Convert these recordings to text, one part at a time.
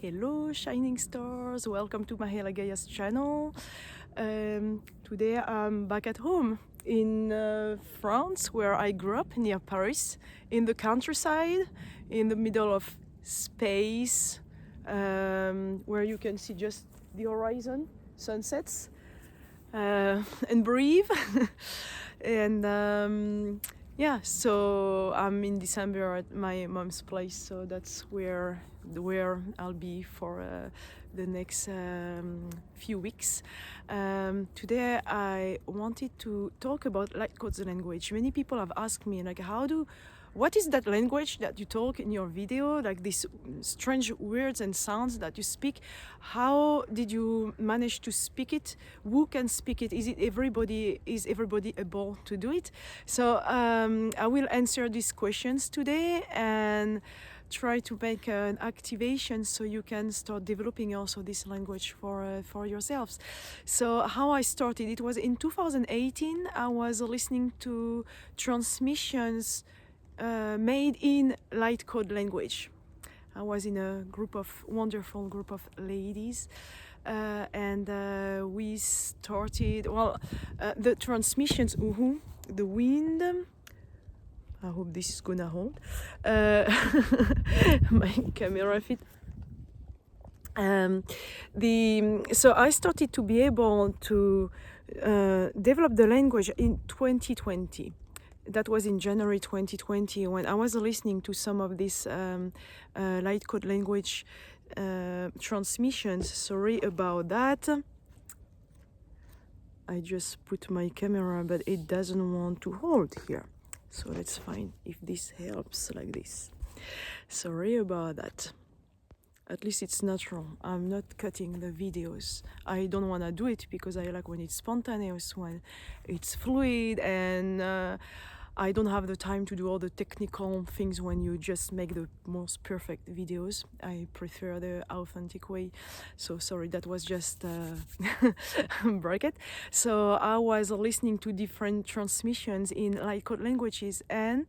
Hello shining stars, welcome to Mah'ela Gaia's channel. Today I'm back at home in France, where I grew up near Paris, in the countryside, in the middle of space, where you can see just the horizon, sunsets, and breathe. And yeah, so I'm in December at my mom's place, so that's where I'll be for the next few weeks. Today I wanted to talk about light codes language. Many people have asked me, like, what is that language that you talk in your video, like these strange words and sounds that you speak? How did you manage to speak it? Who can speak it? Is everybody able to do it? So I will answer these questions today and try to make an activation so you can start developing also this language for yourselves. So how I started, it was in 2018. I was listening to transmissions made in light code language. I was in a wonderful group of ladies, and we started, the transmissions, the wind. I hope this is gonna hold. My camera fit. So I started to be able to develop the language in 2020. That was in January 2020, when I was listening to some of these light code language transmissions. Sorry about that. I just put my camera, but it doesn't want to hold here. So let's find if this helps like this. Sorry about that. At least it's natural. I'm not cutting the videos. I don't want to do it because I like when it's spontaneous, when it's fluid, and I don't have the time to do all the technical things when you just make the most perfect videos. I prefer the authentic way. So sorry, that was just a bracket. So I was listening to different transmissions in light code languages, and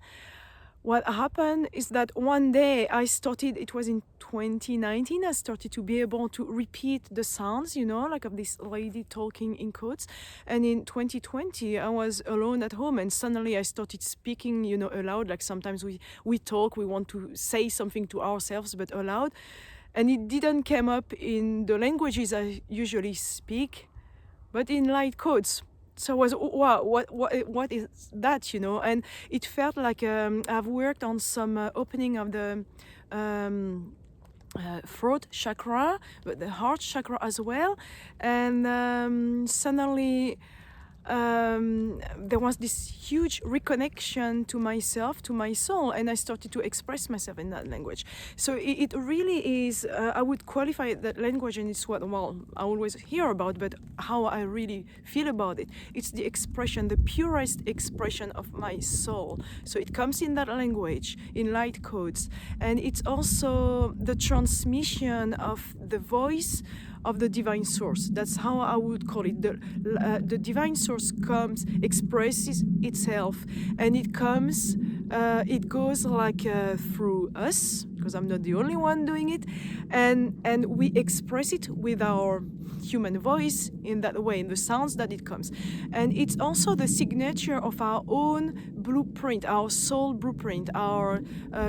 what happened is that one day it was in 2019, I started to be able to repeat the sounds, like of this lady talking in codes. And in 2020, I was alone at home, and suddenly I started speaking, aloud. Like sometimes we talk, we want to say something to ourselves, but aloud. And it didn't come up in the languages I usually speak, but in light codes. So I was, wow, what is that, And it felt like I've worked on some opening of the throat chakra, but the heart chakra as well. And suddenly there was this huge reconnection to myself, to my soul, and I started to express myself in that language. So it really is, I would qualify that language, and it's what, I always hear about, but how I really feel about it. It's the expression, the purest expression of my soul. So it comes in that language, in light codes, and it's also the transmission of the voice of the divine source. That's how I would call it. The divine source comes, expresses itself, and it goes like through us, because I'm not the only one doing it, and we express it with our human voice in that way, in the sounds that it comes. And it's also the signature of our own blueprint, our soul blueprint, our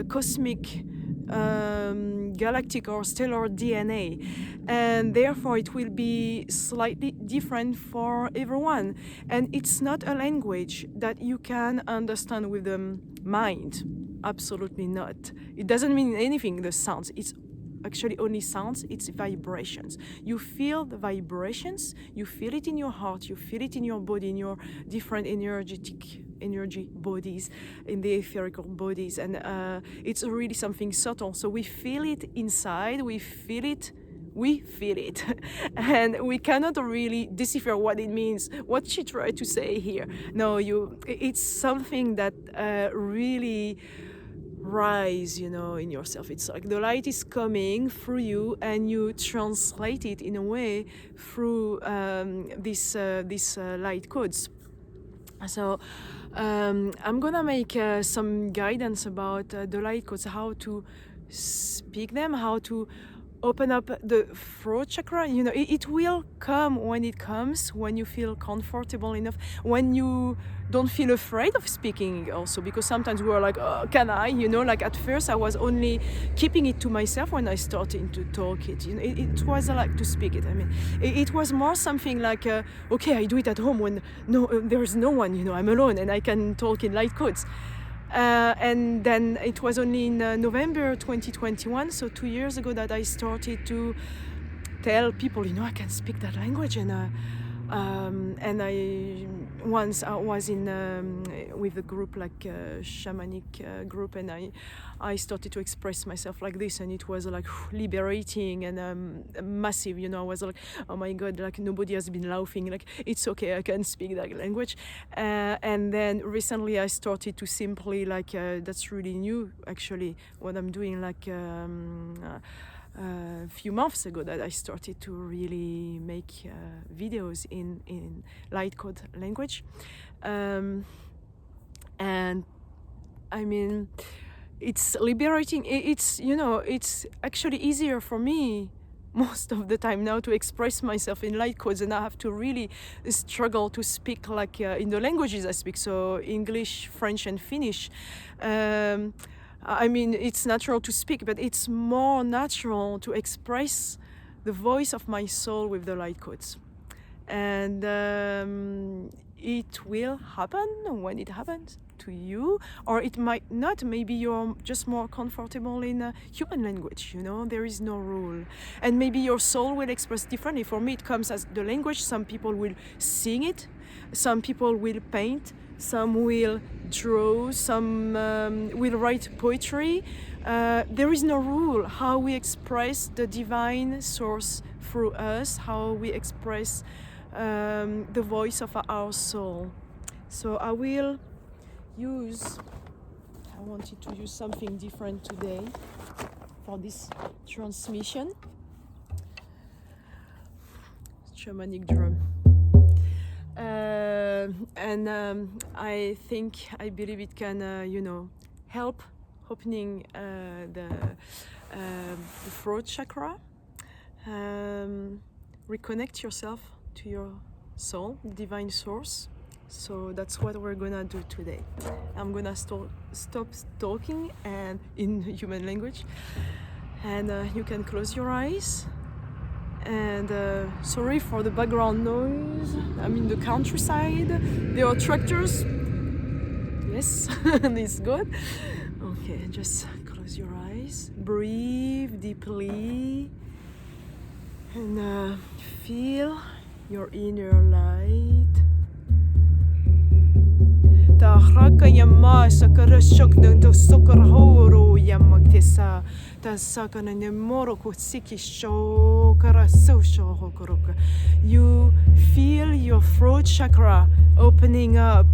cosmic galactic or stellar DNA, and therefore it will be slightly different for everyone. And it's not a language that you can understand with the mind. Absolutely not. It doesn't mean anything, the sounds. It's actually only sounds, it's vibrations. You feel the vibrations, you feel it in your heart, you feel it in your body, in your different energy bodies, in the etherical bodies, and it's really something subtle. So we feel it inside, we feel it, and we cannot really decipher what it means, what she tried to say here. No, it's something that really rise, in yourself. It's like the light is coming through you, and you translate it in a way through these light codes. So I'm gonna make some guidance about the light codes, how to speak them, how to open up the throat chakra. You know, it will come when it comes, when you feel comfortable enough, when you don't feel afraid of speaking also, because sometimes we are like, oh, can I, you know, like at first I was only keeping it to myself. When I started to talk it, you know, it was like to speak it, I mean, it was more something like okay, I do it at home when there is no one, you know, I'm alone and I can talk in light codes. And then it was only in November 2021, so 2 years ago, that I started to tell people, you know, I can speak that language. And I once I was in with a group, like a shamanic group, and I started to express myself like this, and it was like liberating and massive. You know, I was like, oh my God, like nobody has been laughing. Like, it's okay, I can speak that language. And then recently I started to simply that's really new actually, what I'm doing, like a few months ago, that I started to really make videos in light code language. And I mean, it's liberating. It's, you know, it's actually easier for me most of the time now to express myself in light codes, and I have to really struggle to speak like in the languages I speak, so English, French and Finnish. I mean, it's natural to speak, but it's more natural to express the voice of my soul with the light codes. And it will happen when it happens to you, or it might not. Maybe you're just more comfortable in human language, you know, there is no rule. And maybe your soul will express differently. For me, it comes as the language. Some people will sing it, some people will paint, some will draw, some will write poetry. There is no rule how we express the divine source through us, how we express the voice of our soul. So I wanted to use something different today for this transmission. Shamanic drum. I believe it can, you know, help opening the throat chakra. Reconnect yourself to your soul, divine source. So that's what we're gonna do today. I'm gonna stop talking and in human language, and you can close your eyes. And sorry for the background noise. I'm in the countryside. There are tractors. Yes, it's good. Okay, just close your eyes. Breathe deeply. And feel your inner light. Tahraka yama sakara shokna to sokar horo yamak tesa. Tasakana nemoro kutsiki shokara social hokoroka. You feel your throat chakra opening up.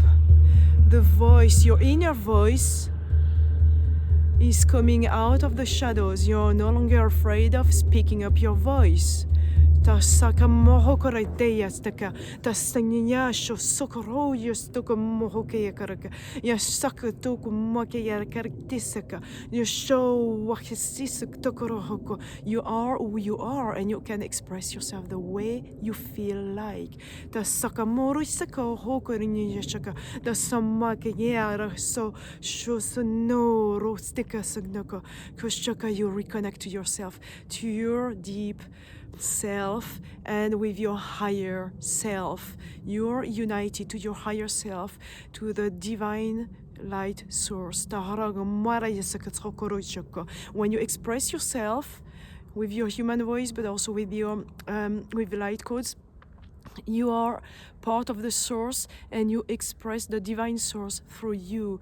The voice, your inner voice, is coming out of the shadows. You're no longer afraid of speaking up your voice. Tasaka mohokore deyastaka, tasanya sho sokoro yostoko mohoke karaka, yasaka toku moke yarkartisaka, you show wakisisuk tokorohoko. You are who you are, and you can express yourself the way you feel like. Tasaka morisaka hokorini yashaka, tasamake yara so shosono rostika sagnoko, kushaka. You reconnect to yourself, to your deep self, and with your higher self. You're united to your higher self, to the divine light source. When you express yourself with your human voice, but also with your with light codes, you are part of the source, and you express the divine source through you.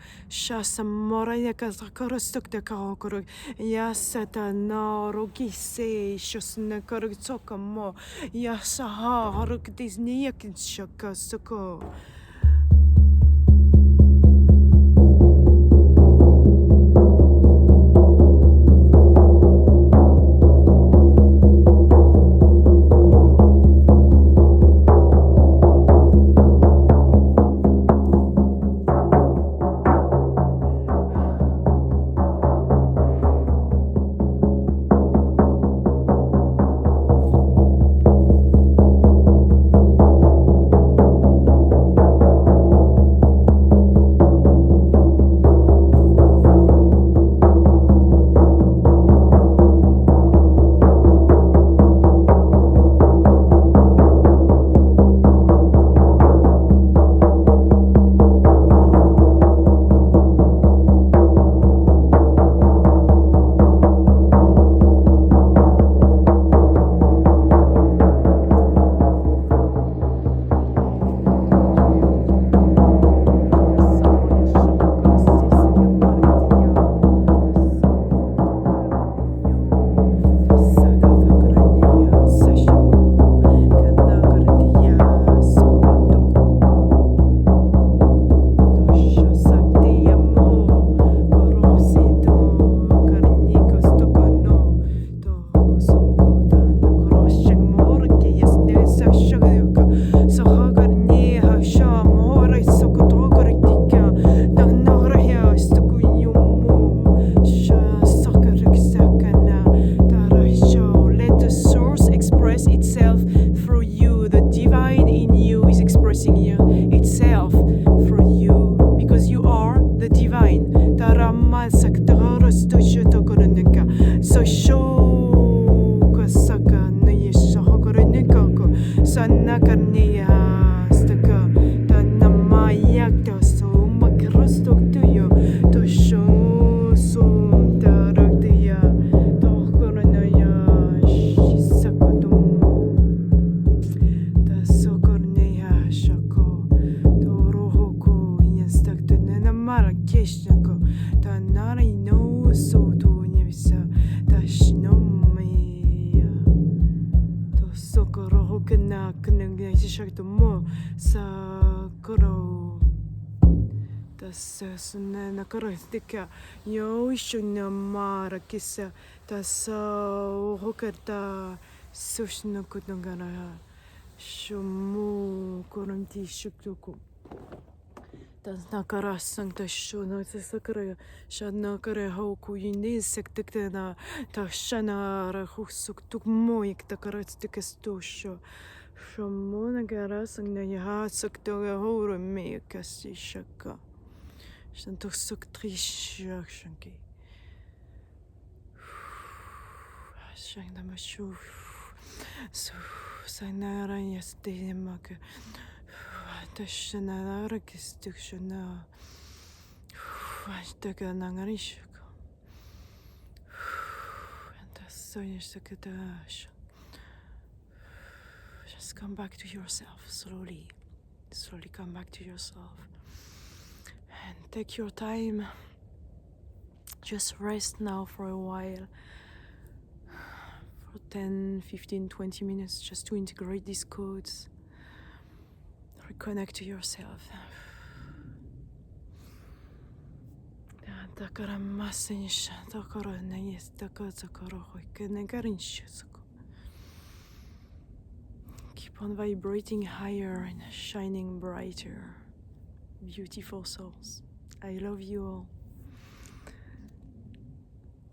shakto mo sa koro tas na koro stika yo ishuna mara kisa tas hokarta sushna kutungara shumu koronti shuktuku tas nakara sankta shuna sakara shadna kare hoku yindi sektekna ta shana rahusuk tuk moik takara stikestosho shumu nagara sangna ya sakto horo me kasi shaka shantok suk trisha shanki shangna mashu so sanara yaste mak tashana rakistukshana Vashtaka nangarishaka and Soyashakadash. Just come back to yourself slowly. Slowly come back to yourself. And take your time. Just rest now for a while. For 10, 15, 20 minutes just to integrate these codes. Reconnect to yourself. Takara masenisha, takara nayes, takara keep on vibrating higher and shining brighter. Beautiful souls. I love you all.